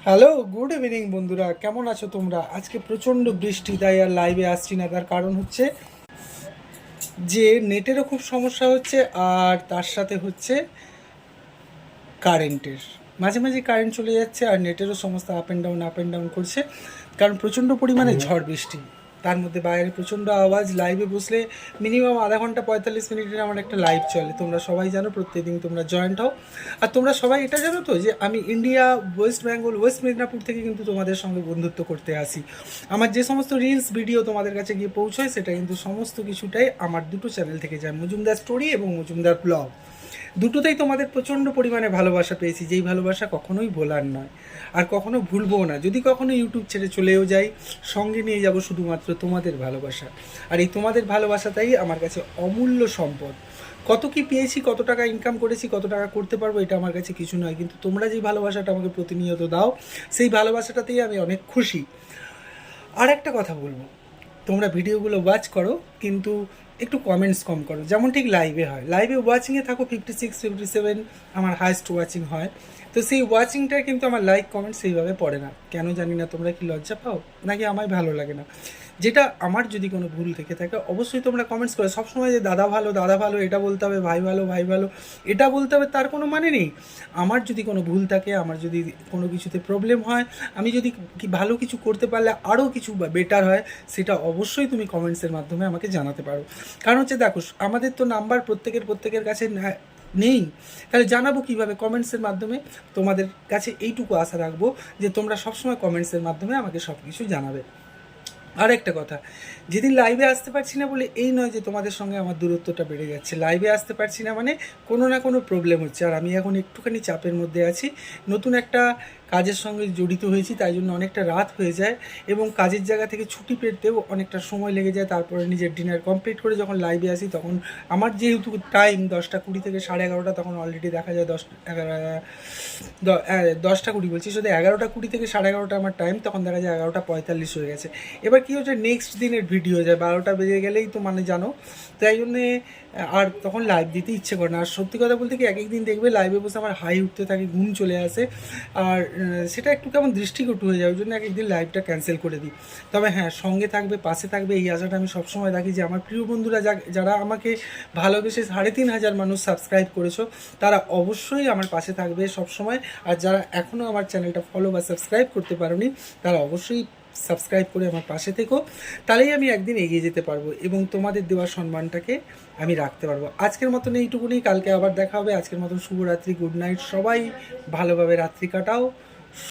Hello, good evening বন্ধুরা, কেমন আছো তোমরা? আজকে প্রচণ্ড বৃষ্টি, তাই আর লাইভে আসছি না। তার কারণ হচ্ছে যে নেটেরও খুব সমস্যা হচ্ছে, আর তার সাথে হচ্ছে কারেন্টের। মাঝে মাঝে কারেন্ট চলে যাচ্ছে, আর নেটেরও সমস্যা আপ অ্যান্ড ডাউন করছে, কারণ প্রচণ্ড পরিমাণে ঝড় বৃষ্টি। তার মধ্যে বাইরে প্রচণ্ড আওয়াজ। লাইভে বসলে মিনিমাম আধা ঘন্টা 45 মিনিটের আমার একটা লাইভ চলে, তোমরা সবাই জানো, প্রত্যেকদিন তোমরা জয়েন্ট হও। আর তোমরা সবাই এটা জানো তো যে আমি India, West Bengal, West Medinipur থেকে কিন্তু তোমাদের সঙ্গে বন্ধুত্ব করতে আসি। আমার যে সমস্ত রিলস ভিডিও তোমাদের কাছে গিয়ে পৌঁছয়, সেটা কিন্তু সমস্ত কিছুটাই আমার দুটো চ্যানেল থেকে যায়, মজুমদার স্টোরি এবং মজুমদার ব্লগ। দুটোতেই তোমাদের প্রচণ্ড পরিমাণে ভালোবাসা পেয়েছি, যেই ভালোবাসা কখনোই ভোলার নয়, আর কখনো ভুলবও না। যদি কখনো ইউটিউব ছেড়ে চলেও যাই, সঙ্গে নিয়ে যাব শুধুমাত্র তোমাদের ভালোবাসা। আর এই তোমাদের ভালোবাসাটাই আমার কাছে অমূল্য সম্পদ। কত কি পেয়েছি, কত টাকা ইনকাম করেছি, কত টাকা করতে পারবো, এটা আমার কাছে কিছু নয়, কিন্তু তোমরা যেই ভালোবাসাটা আমাকে প্রতিনিয়ত দাও, সেই ভালোবাসাটাতেই আমি অনেক খুশি। আর একটা কথা বলবো, তোমরা ভিডিওগুলো ওয়াচ করো, কিন্তু একটু কমেন্টস কম করো, যেমন ঠিক লাইভে হয়। লাইভে ওয়াচিংয়ে থাকো 56, 57 আমার হাইস্ট ওয়াচিং হয়। তো সেই ওয়াচিংটা কিন্তু আমার লাইক কমেন্ট সেইভাবে পড়ে না, কেন জানি না। তোমরা কি লজ্জা পাও, নাকি আমায় ভালো লাগে না? যেটা আমার যদি কোনো ভুল থেকে থাকে, অবশ্যই তোমরা কমেন্টস করো। সবসময় যে দাদা ভালো, দাদা ভালো এটা বলতে হবে, ভাই ভালো, ভাই ভালো এটা বলতে হবে, তার কোনো মানে নেই। আমার যদি কোনো ভুল থাকে, আমার যদি কোনো কিছুতে প্রবলেম হয়, আমি যদি ভালো কিছু করতে পারলে আরও কিছু বেটার হয়, সেটা অবশ্যই তুমি কমেন্টসের মাধ্যমে আমাকে জানাতে পারো। কারণ হচ্ছে দেখো, আমাদের তো নাম্বার প্রত্যেকের কাছে নেই, তাহলে জানাবো কীভাবে? কমেন্টসের মাধ্যমে। তোমাদের কাছে এইটুকু আশা রাখবো যে তোমরা সবসময় কমেন্টসের মাধ্যমে আমাকে সব কিছু জানাবে। আর একটা কথা, যেদিন লাইভে আসতে পারছি না বলে এই নয় যে তোমাদের সঙ্গে আমার দূরত্বটা বেড়ে যাচ্ছে। লাইভে আসতে পারছি না মানে কোনো না কোনো প্রবলেম হচ্ছে, আর আমি এখন একটুখানি চাপের মধ্যে আছি। নতুন একটা কাজের সঙ্গে জড়িত হয়েছি, তাই জন্য অনেকটা রাত হয়ে যায়, এবং কাজের জায়গা থেকে ছুটি পেতেও অনেকটা সময় লেগে যায়। তারপরে নিজের ডিনার কমপ্লিট করে যখন লাইভে আসি, তখন আমার যেহেতু টাইম 10টা 20 থেকে 11:30, তখন অলরেডি দেখা যায় 10টা 20 বলছি, শুধু 11টা 20 থেকে 11:30 আমার টাইম, তখন দেখা যায় 11টা 45 হয়ে গেছে। এবার কী হচ্ছে, নেক্সট দিনের ভিডিও যায় 12টা বেজে গেলেই তো মানে জানো, তাই জন্যে আর তখন লাইভ দিতে ইচ্ছে করে না। আর সত্যি কথা বলতে কি, এক একদিন দেখবে লাইভে বসে আমার হাই উঠতে থাকে, ঘুম চলে আসে, আর সেটা একটু কেমন দৃষ্টিকটু হয়ে যায়, ওই জন্য এক একদিন লাইভটা ক্যান্সেল করে দিই। তবে হ্যাঁ, সঙ্গে থাকবে, পাশে থাকবে, এই আশাটা আমি সবসময় রাখি যে আমার প্রিয় বন্ধুরা যারা আমাকে ভালোবেসে 3,500 মানুষ সাবস্ক্রাইব করেছো, তারা অবশ্যই আমার পাশে থাকবে সবসময়। আর যারা এখনও আমার চ্যানেলটা ফলো বা সাবস্ক্রাইব করতে পারোনি, তারা অবশ্যই সাবস্ক্রাইব করে আমার পাশে থেকো, তাহলেই আমি একদিন এগিয়ে যেতে পারবো এবং তোমাদের দেওয়া সম্মানটাকে আমি রাখতে পারবো। আজকের মতন এইটুকুনি, কালকে আবার দেখা হবে। আজকের মতন শুভরাত্রি, গুড নাইট, সবাই ভালোভাবে রাত্রি কাটাও।